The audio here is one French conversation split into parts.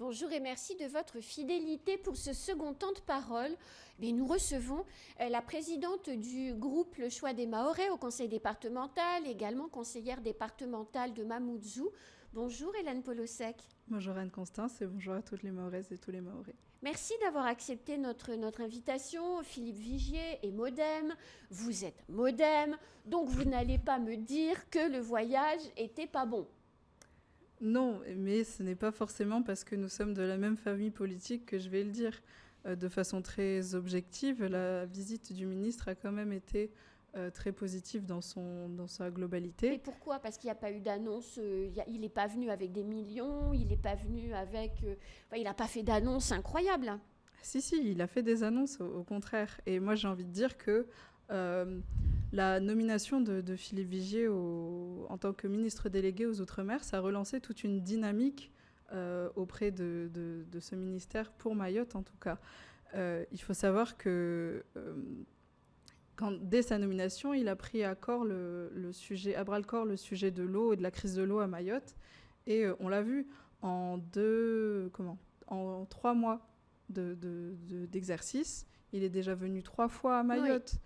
Bonjour et merci de votre fidélité pour ce second temps de parole. Mais nous recevons la présidente du groupe Le Choix des Mahorais au conseil départemental, également conseillère départementale de Mamoudzou. Bonjour Hélène Polosek. Bonjour Anne-Constance et bonjour à toutes les Mahoraises et tous les Mahorais. Merci d'avoir accepté notre invitation. Philippe Vigier est MODEM, vous êtes MODEM, donc vous n'allez pas me dire que le voyage était pas bon. Non, mais ce n'est pas forcément parce que nous sommes de la même famille politique que je vais le dire. De façon très objective, la visite du ministre a quand même été très positive dans sa globalité. Et pourquoi ? Parce qu'il n'y a pas eu d'annonce, il n'est pas venu avec des millions, il n'est pas venu avec... il n'a pas fait d'annonce incroyable. Si, il a fait des annonces, au contraire. Et moi, j'ai envie de dire que la nomination de Philippe Vigier en tant que ministre délégué aux Outre-mer, ça a relancé toute une dynamique auprès de ce ministère, pour Mayotte en tout cas. Il faut savoir que dès sa nomination, il a pris à bras le corps le sujet de l'eau et de la crise de l'eau à Mayotte. Et on l'a vu en 3 mois d'exercice, il est déjà venu 3 fois à Mayotte. Oui.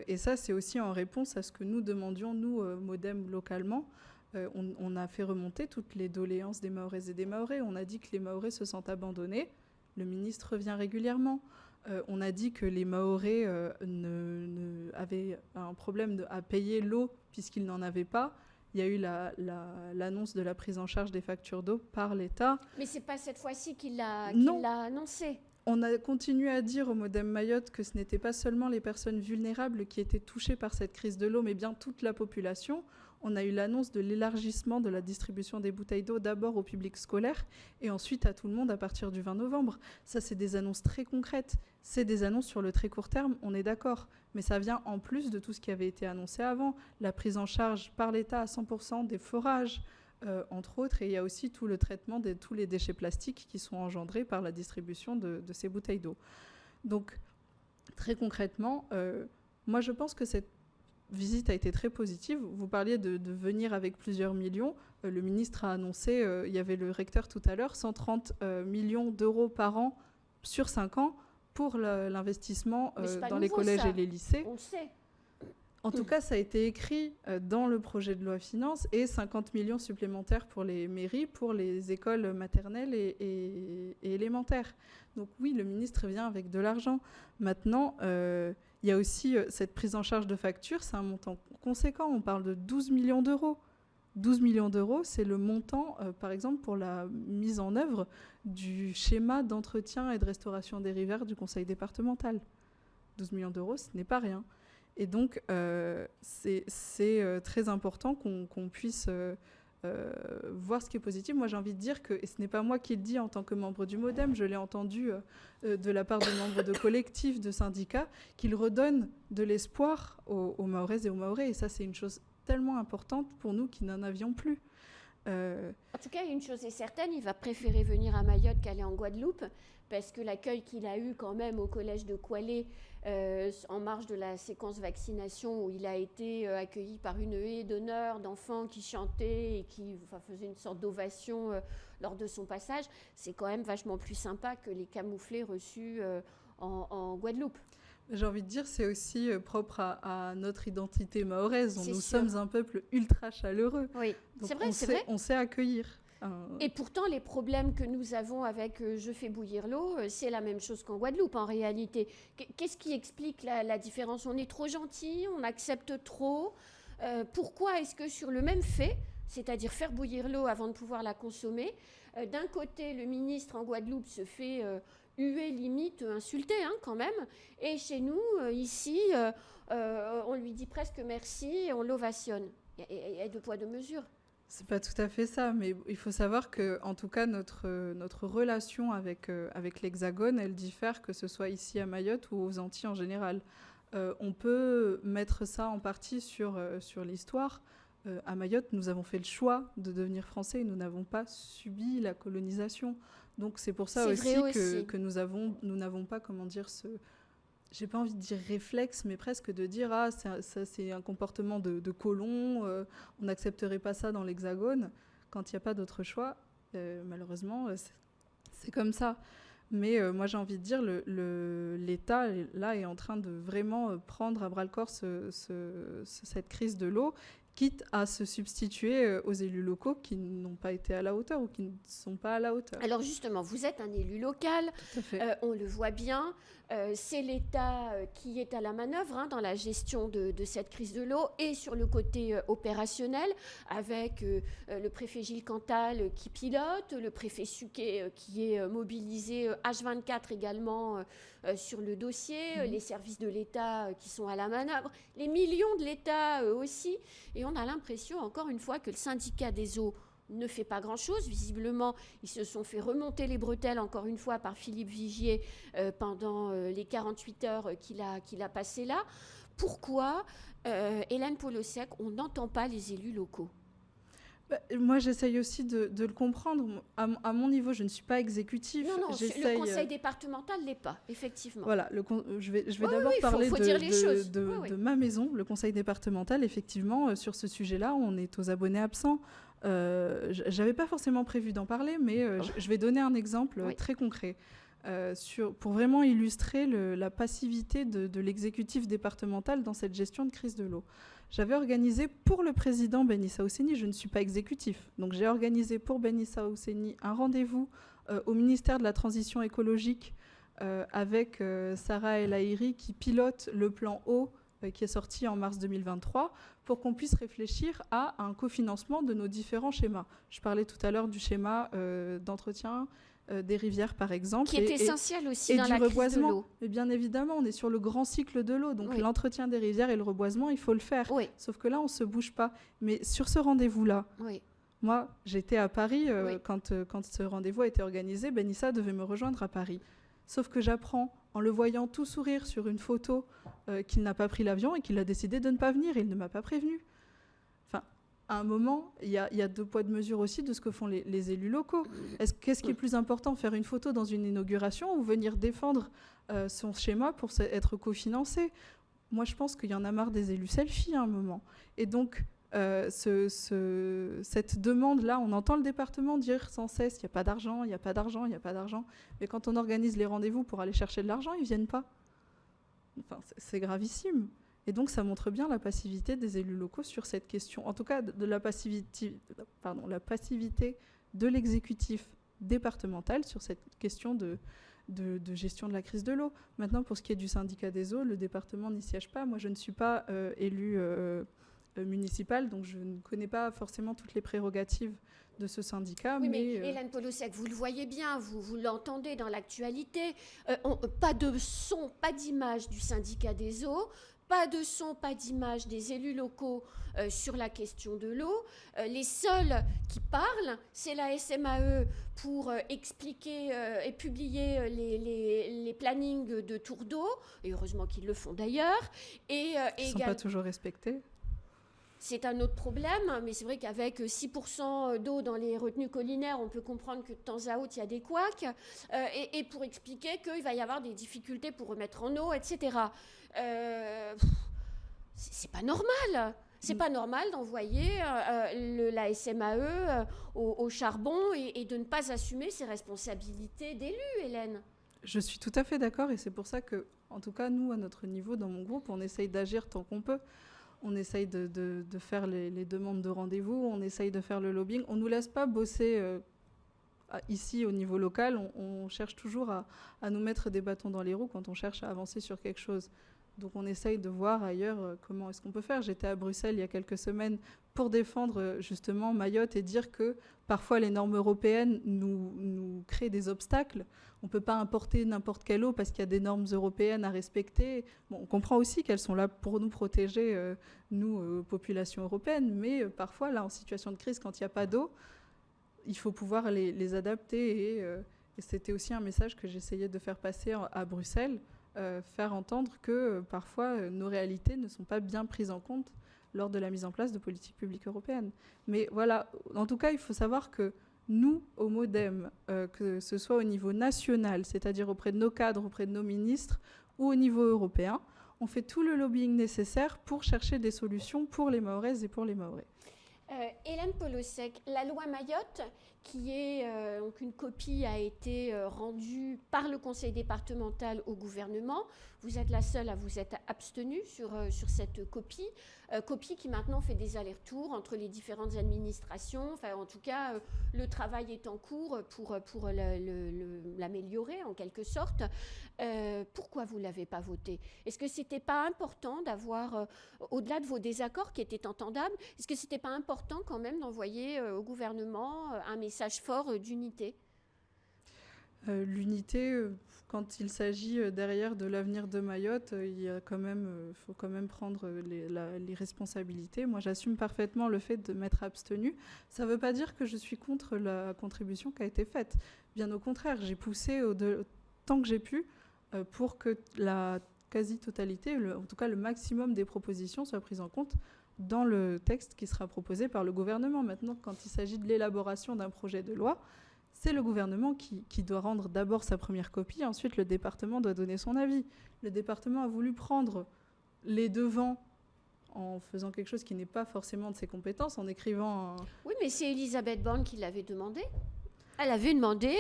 Et ça, c'est aussi en réponse à ce que nous demandions, nous, MODEM, localement. On a fait remonter toutes les doléances des Mahoraises et des Mahorais. On a dit que les Mahorais se sentent abandonnés. Le ministre vient régulièrement. On a dit que les Mahorais avaient un problème à payer l'eau puisqu'ils n'en avaient pas. Il y a eu l'annonce de la prise en charge des factures d'eau par l'État. Mais ce n'est pas cette fois-ci qu'il l'a annoncé. On a continué à dire au MODEM Mayotte que ce n'étaient pas seulement les personnes vulnérables qui étaient touchées par cette crise de l'eau, mais bien toute la population. On a eu l'annonce de l'élargissement de la distribution des bouteilles d'eau d'abord au public scolaire et ensuite à tout le monde à partir du 20 novembre. Ça, c'est des annonces très concrètes. C'est des annonces sur le très court terme, on est d'accord. Mais ça vient en plus de tout ce qui avait été annoncé avant. La prise en charge par l'État à 100% des forages, entre autres, et il y a aussi tout le traitement de tous les déchets plastiques qui sont engendrés par la distribution de ces bouteilles d'eau. Donc, très concrètement, moi je pense que cette visite a été très positive. Vous parliez de venir avec plusieurs millions. Le ministre a annoncé, il y avait le recteur tout à l'heure, 130 millions d'euros par an sur 5 ans pour l'investissement dans les collèges et les lycées. On le sait. En tout cas, ça a été écrit dans le projet de loi finances et 50 millions supplémentaires pour les mairies, pour les écoles maternelles et élémentaires. Donc oui, le ministre vient avec de l'argent. Maintenant, il y a aussi cette prise en charge de factures, c'est un montant conséquent. On parle de 12 millions d'euros. 12 millions d'euros, c'est le montant, par exemple, pour la mise en œuvre du schéma d'entretien et de restauration des rivières du conseil départemental. 12 millions d'euros, ce n'est pas rien. Et donc, c'est très important qu'on puisse voir ce qui est positif. Moi, j'ai envie de dire que, et ce n'est pas moi qui le dis en tant que membre du MODEM, je l'ai entendu de la part de membres de collectifs, de syndicats, qu'ils redonnent de l'espoir aux Mahoraises et aux Mahorais. Et ça, c'est une chose tellement importante pour nous qui n'en avions plus. En tout cas, une chose est certaine, il va préférer venir à Mayotte qu'aller en Guadeloupe, parce que l'accueil qu'il a eu quand même au collège de Koualé, en marge de la séquence vaccination, où il a été accueilli par une haie d'honneur d'enfants qui chantaient et qui faisaient une sorte d'ovation lors de son passage, c'est quand même vachement plus sympa que les camouflets reçus en Guadeloupe. J'ai envie de dire, c'est aussi propre à notre identité mahoraise. Nous sûr. sommes un peuple ultra chaleureux. Oui, donc c'est vrai, c'est vrai. On sait accueillir. Et pourtant, les problèmes que nous avons avec Je fais bouillir l'eau, c'est la même chose qu'en Guadeloupe, en réalité. Qu'est-ce qui explique la différence ? On est trop gentil, on accepte trop. Pourquoi est-ce que sur le même fait, c'est-à-dire faire bouillir l'eau avant de pouvoir la consommer, d'un côté, le ministre en Guadeloupe se fait huer, limite insulter quand même, et chez nous, ici, on lui dit presque merci et on l'ovationne. Il y a deux poids, deux mesures. C'est pas tout à fait ça, mais il faut savoir que, en tout cas, notre relation avec l'Hexagone, elle diffère, que ce soit ici à Mayotte ou aux Antilles en général. On peut mettre ça en partie sur l'histoire. À Mayotte, nous avons fait le choix de devenir français et nous n'avons pas subi la colonisation. Donc c'est pour ça aussi que nous n'avons pas, comment dire, j'ai pas envie de dire réflexe, mais presque de dire « Ah, ça c'est un comportement de colon, on n'accepterait pas ça dans l'Hexagone ». Quand il n'y a pas d'autre choix, malheureusement, c'est comme ça. Mais moi, j'ai envie de dire, l'État, là, est en train de vraiment prendre à bras-le-corps cette crise de l'eau, quitte à se substituer aux élus locaux qui n'ont pas été à la hauteur ou qui ne sont pas à la hauteur. Alors justement, vous êtes un élu local, Tout à fait. on le voit bien, c'est l'État qui est à la manœuvre dans la gestion de cette crise de l'eau et sur le côté opérationnel, avec le préfet Gilles Cantal qui pilote, le préfet Suquet qui est mobilisé H24 également sur le dossier, les services de l'État qui sont à la manœuvre, les millions de l'État aussi, et on a l'impression encore une fois que le syndicat des eaux ne fait pas grand-chose. Visiblement, ils se sont fait remonter les bretelles, encore une fois, par Philippe Vigier pendant les 48 heures qu'il a passées là. Pourquoi, Hélène Polossec, on n'entend pas les élus locaux ? Moi, j'essaye aussi de le comprendre. À mon niveau, je ne suis pas exécutif. Non, le conseil départemental ne l'est pas, effectivement. Voilà, je vais d'abord parler de ma maison, le conseil départemental. Effectivement, sur ce sujet-là, on est aux abonnés absents. J'avais pas forcément prévu d'en parler, mais je vais donner un exemple très concret pour vraiment illustrer la passivité de l'exécutif départemental dans cette gestion de crise de l'eau. J'avais organisé pour le président Ben Issa Ousseni, je ne suis pas exécutif, donc j'ai organisé pour Ben Issa Ousseni un rendez-vous au ministère de la Transition écologique avec Sarah El Haïry qui pilote le plan eau qui est sorti en mars 2023 pour qu'on puisse réfléchir à un cofinancement de nos différents schémas. Je parlais tout à l'heure du schéma d'entretien des rivières, par exemple. Qui est essentiel aussi dans la crise de l'eau. Et bien évidemment, on est sur le grand cycle de l'eau. Donc l'entretien des rivières et le reboisement, il faut le faire. Sauf que là, on ne se bouge pas. Mais sur ce rendez-vous-là, moi, j'étais à Paris quand ce rendez-vous a été organisé. Ben Issa devait me rejoindre à Paris. Sauf que j'apprends, en le voyant tout sourire sur une photo, qu'il n'a pas pris l'avion et qu'il a décidé de ne pas venir. Il ne m'a pas prévenu. Enfin, à un moment, il y a deux poids, deux mesures aussi de ce que font les élus locaux. Qu'est-ce qui est plus important, faire une photo dans une inauguration ou venir défendre son schéma pour être cofinancé ? Moi, je pense qu'il y en a marre des élus selfie à un moment. Et donc, cette demande-là, on entend le département dire sans cesse il n'y a pas d'argent, il n'y a pas d'argent, il n'y a pas d'argent. Mais quand on organise les rendez-vous pour aller chercher de l'argent, ils ne viennent pas. Enfin, c'est gravissime. Et donc, ça montre bien la passivité des élus locaux sur cette question. En tout cas, la passivité de l'exécutif départemental sur cette question de gestion de la crise de l'eau. Maintenant, pour ce qui est du syndicat des eaux, le département n'y siège pas. Moi, je ne suis pas élue municipale, donc je ne connais pas forcément toutes les prérogatives de ce syndicat. Oui, mais Hélène Polossec, vous le voyez bien, vous l'entendez dans l'actualité. Pas de son, pas d'image du syndicat des eaux, pas de son, pas d'image des élus locaux sur la question de l'eau. Les seuls qui parlent, c'est la SMAE pour expliquer et publier les plannings de tours d'eau, et heureusement qu'ils le font d'ailleurs. Ils ne sont pas toujours respectés. C'est un autre problème, mais c'est vrai qu'avec 6% d'eau dans les retenues collinaires, on peut comprendre que de temps à autre, il y a des couacs, et pour expliquer qu'il va y avoir des difficultés pour remettre en eau, etc. C'est pas normal. C'est pas normal d'envoyer la SMAE au charbon et de ne pas assumer ses responsabilités d'élu, Hélène. Je suis tout à fait d'accord, et c'est pour ça que, en tout cas, nous, à notre niveau, dans mon groupe, on essaye d'agir tant qu'on peut. On essaye de faire les demandes de rendez-vous, on essaye de faire le lobbying. On ne nous laisse pas bosser ici au niveau local. On cherche toujours à nous mettre des bâtons dans les roues quand on cherche à avancer sur quelque chose. Donc on essaye de voir ailleurs comment est-ce qu'on peut faire. J'étais à Bruxelles il y a quelques semaines pour défendre justement Mayotte et dire que parfois les normes européennes nous créent des obstacles. On ne peut pas importer n'importe quelle eau parce qu'il y a des normes européennes à respecter. Bon, on comprend aussi qu'elles sont là pour nous protéger, nous, population européenne, mais parfois, là, en situation de crise, quand il n'y a pas d'eau, il faut pouvoir les adapter. Et c'était aussi un message que j'essayais de faire passer à Bruxelles, faire entendre que parfois, nos réalités ne sont pas bien prises en compte lors de la mise en place de politiques publiques européennes. Mais voilà, en tout cas, il faut savoir que nous, au MODEM, que ce soit au niveau national, c'est-à-dire auprès de nos cadres, auprès de nos ministres, ou au niveau européen, on fait tout le lobbying nécessaire pour chercher des solutions pour les Mahoraises et pour les Mahorais. Hélène Polosek, la loi Mayotte, qui est donc une copie a été rendue par le conseil départemental au gouvernement. Vous êtes la seule à vous être abstenue sur cette copie. Copie qui maintenant fait des allers-retours entre les différentes administrations. Enfin, en tout cas, le travail est en cours pour l'améliorer en quelque sorte. Pourquoi vous ne l'avez pas voté? Est-ce que ce n'était pas important d'avoir, au-delà de vos désaccords qui étaient entendables, est-ce que ce n'était pas important quand même d'envoyer au gouvernement un message fort d'unité? L'unité, quand il s'agit derrière de l'avenir de Mayotte, faut quand même prendre les responsabilités. Moi, j'assume parfaitement le fait de m'être abstenue. Ça ne veut pas dire que je suis contre la contribution qui a été faite. Bien au contraire, j'ai poussé tant que j'ai pu pour que la quasi-totalité, en tout cas le maximum des propositions soient prises en compte dans le texte qui sera proposé par le gouvernement. Maintenant, quand il s'agit de l'élaboration d'un projet de loi, c'est le gouvernement qui doit rendre d'abord sa première copie, ensuite le département doit donner son avis. Le département a voulu prendre les devants en faisant quelque chose qui n'est pas forcément de ses compétences, en écrivant un... Oui, mais c'est Elisabeth Borne qui l'avait demandé. Elle avait demandé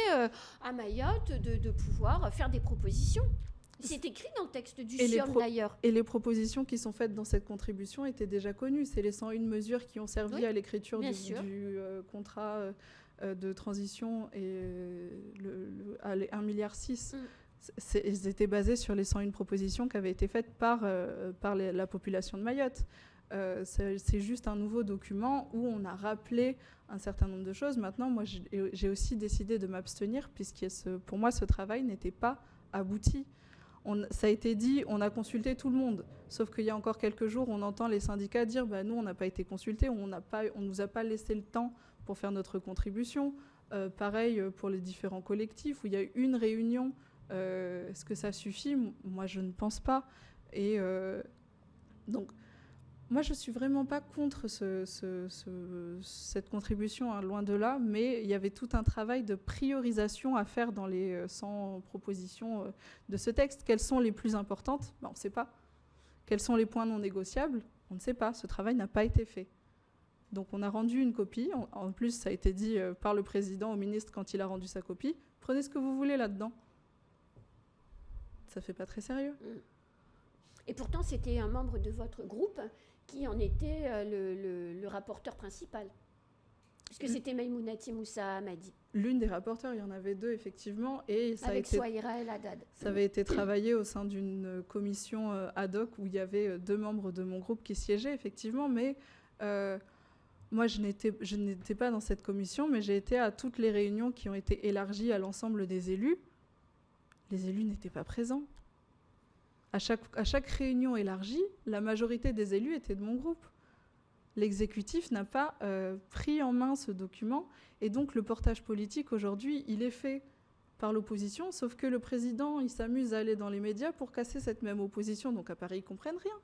à Mayotte de pouvoir faire des propositions. C'est écrit dans le texte du CIOM d'ailleurs. Et les propositions qui sont faites dans cette contribution étaient déjà connues. C'est les 101 mesures qui ont servi à l'écriture du contrat de transition et à 1,6 milliard. Ils étaient basés sur les 101 propositions qui avaient été faites par la population de Mayotte. C'est juste un nouveau document où on a rappelé un certain nombre de choses. Maintenant, moi, j'ai aussi décidé de m'abstenir puisque pour moi, ce travail n'était pas abouti. Ça a été dit, on a consulté tout le monde. Sauf qu'il y a encore quelques jours, on entend les syndicats dire « nous, on n'a pas été consultés, on ne nous a pas laissé le temps pour faire notre contribution ». Pareil pour les différents collectifs où il y a eu une réunion. Est-ce que ça suffit? Moi, je ne pense pas. Et donc, moi, je ne suis vraiment pas contre cette contribution, hein, loin de là, mais il y avait tout un travail de priorisation à faire dans les 100 propositions de ce texte. Quelles sont les plus importantes? On ne sait pas. Quels sont les points non négociables? On ne sait pas. Ce travail n'a pas été fait. Donc on a rendu une copie. En plus, ça a été dit par le président au ministre quand il a rendu sa copie. Prenez ce que vous voulez là-dedans. Ça ne fait pas très sérieux. Et pourtant, c'était un membre de votre groupe qui en était le rapporteur principal. Est-ce que c'était Maïmounati Moussa Hamadi? L'une des rapporteurs, il y en avait deux, effectivement. Et ça avec Souaïra El Haddad. Ça avait été travaillé au sein d'une commission ad hoc où il y avait 2 membres de mon groupe qui siégeaient, effectivement. Mais moi, je n'étais pas dans cette commission, mais j'ai été à toutes les réunions qui ont été élargies à l'ensemble des élus. Les élus n'étaient pas présents. À chaque réunion élargie, la majorité des élus étaient de mon groupe. L'exécutif n'a pas pris en main ce document. Et donc, le portage politique, aujourd'hui, il est fait par l'opposition, sauf que le président, il s'amuse à aller dans les médias pour casser cette même opposition. Donc, à Paris, ils ne comprennent rien.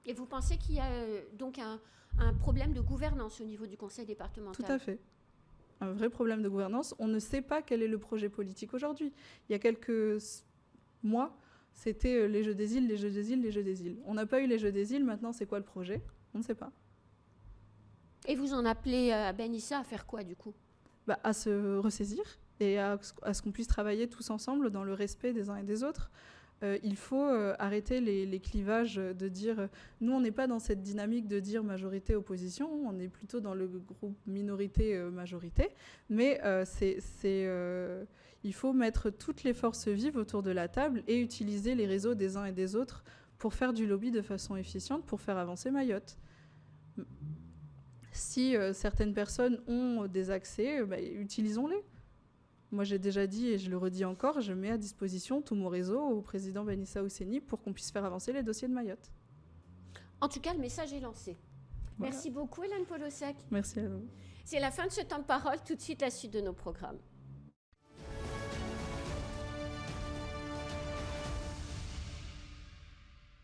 Et vous pensez qu'il y a donc un problème de gouvernance au niveau du conseil départemental? Tout à fait. Un vrai problème de gouvernance. On ne sait pas quel est le projet politique aujourd'hui. Il y a quelques mois, c'était les Jeux des îles, les Jeux des îles, les Jeux des îles. On n'a pas eu les Jeux des îles, maintenant c'est quoi le projet? On ne sait pas. Et vous en appelez à Ben Issa à faire quoi du coup? À se ressaisir et à ce qu'on puisse travailler tous ensemble dans le respect des uns et des autres. Il faut arrêter les clivages de dire... Nous, on n'est pas dans cette dynamique de dire majorité-opposition, on est plutôt dans le groupe minorité-majorité. Mais il faut mettre toutes les forces vives autour de la table et utiliser les réseaux des uns et des autres pour faire du lobby de façon efficiente, pour faire avancer Mayotte. Si certaines personnes ont des accès, utilisons-les. Moi, j'ai déjà dit et je le redis encore, je mets à disposition tout mon réseau au président Ben Issa Ousseni pour qu'on puisse faire avancer les dossiers de Mayotte. En tout cas, le message est lancé. Voilà. Merci beaucoup, Hélène Polosek. Merci à vous. C'est la fin de ce temps de parole. Tout de suite, la suite de nos programmes.